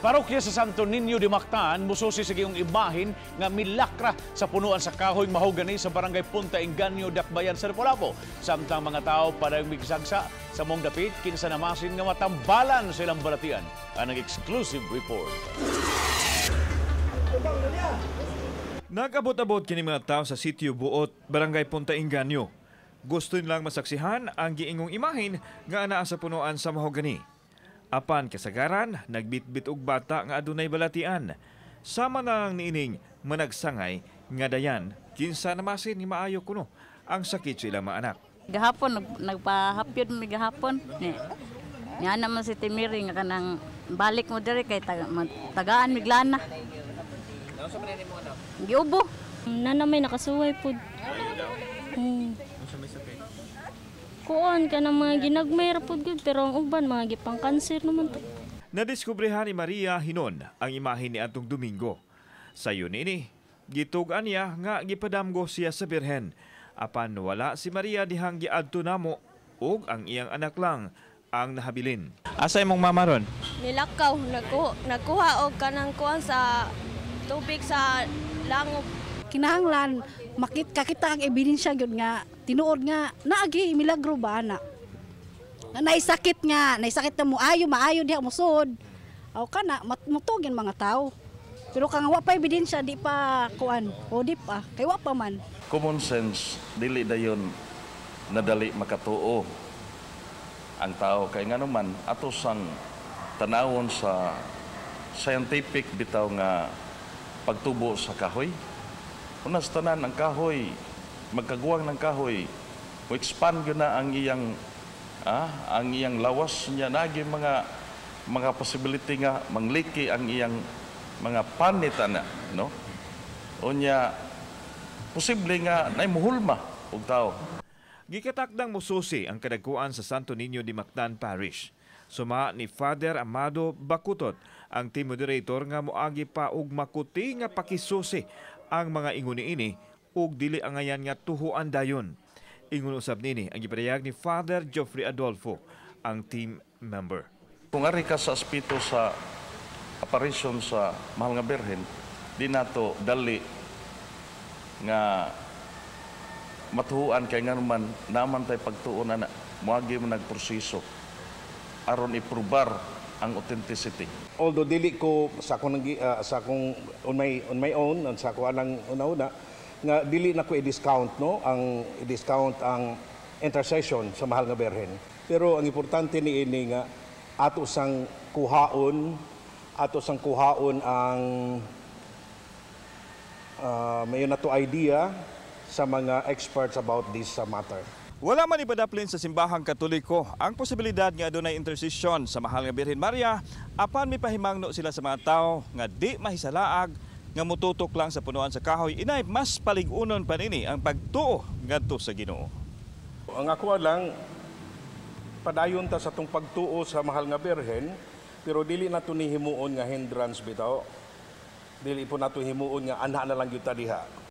Parokya sa Santo Niño de Mactan mususi sa giyong imahin nga milakra sa punuan sa kahoy mahogany sa barangay Punta Engaño, Dakbayan sa Lapu-Lapu. Samtang mga tao parang migsagsa sa mong dapit kinsa namasin nga matambalan silang balatian. Ang exclusive report. Nag-abot-abot kini mga tao sa sitio Buot, barangay Punta Engaño. Gusto nilang masaksihan ang giingong imahin nga anaa sa punuan sa mahogany. Apan kasagaran, nagbitbit og bata nga adunay balatian. Sama na ang niining managsangay nga dayan kinsa namasin ni maayo kuno ang sakit sa ilang mga anak. Gahapon nagpahapyod mi gahapon ni. Nya naman si Timiri nga kanang balik mo diri kay tagaan miglana. Ano sa manini mo anak? Giubo. Nanamay nakasuway pud. Kuan ka ng mga ginagmay rapod gud pero ang uban mga gipang cancer naman to. Nadiskubrehan ni Maria Hinon ang imahin ni atong Domingo. Sayo nini, gitugan niya nga gipadamgo siya sa Birhen. Apan wala si Maria dihang giadto namo ug ang iyang anak lang ang nahabilin. Asa imong mama ron? Nilakaw nagkuha og kanang kuan sa tubig sa langob. Kinahanglan kakita ang ebidensya gyud nga tinuod nga naagi milagro ba ana. Naisakit na mo maayo diha musod. Aw kana mutugin mga tao. Pero kang wa pa ebidensya di pa kuan o di pa kay wa pa man. Common sense dili dayon nadali makatuo ang tao kay nganuman ato sang tanawon sa scientific bitaw nga pagtubo sa kahoy. Unas tanan ang kahoy, magkaguwang ng kahoy, mo-expand yun na ang iyang lawas niya, nagi mga possibility nga, mangliki ang iyang mga panita na, no? Unya, posible nga, naimuhulma og tao. Gikatakdang mususi ang kadagkuan sa Santo Niño de Mactan Parish. Suma ni Father Amado Bakutot, ang team moderator nga moagi pa og makuti nga pakisusi ang mga ingon niini ug dili angayan nga tuhuan dayon. Ingon usab nini ang gipadayag ni Father Geoffrey Adolfo, ang team member. Kung ari ka sa aspeto sa apparition sa Mahal nga Birhen, di nato dali nga matuhuan kay nga naman tay pagtuon na moagi mo nagproseso aron iprobar ang authenticity. Although dili ko sa akong on my own sa ako anang una-una nga dili na ko i-discount ang intercession sa Mahal nga Birhen. Pero ang importante niini nga ato sang kuhaon ang mayon nato idea sa mga experts about this matter. Wala man ibadaplin sa simbahang Katoliko ang posibilidad nga adunay intercession sa Mahal nga Birhen Maria, apan mipahimangno sila sa mga tao nga di mahisalaag nga mututok lang sa punuan sa kahoy, inay mas paligunon pa nini ang pagtuo ngadto sa Ginoo. Ang ako lang padayon ta sa tong pagtuo sa Mahal nga Birhen, pero dili nato ni himuon nga hindrance bitaw. Dili po nato himuon nga anha na lang gyud ta diha.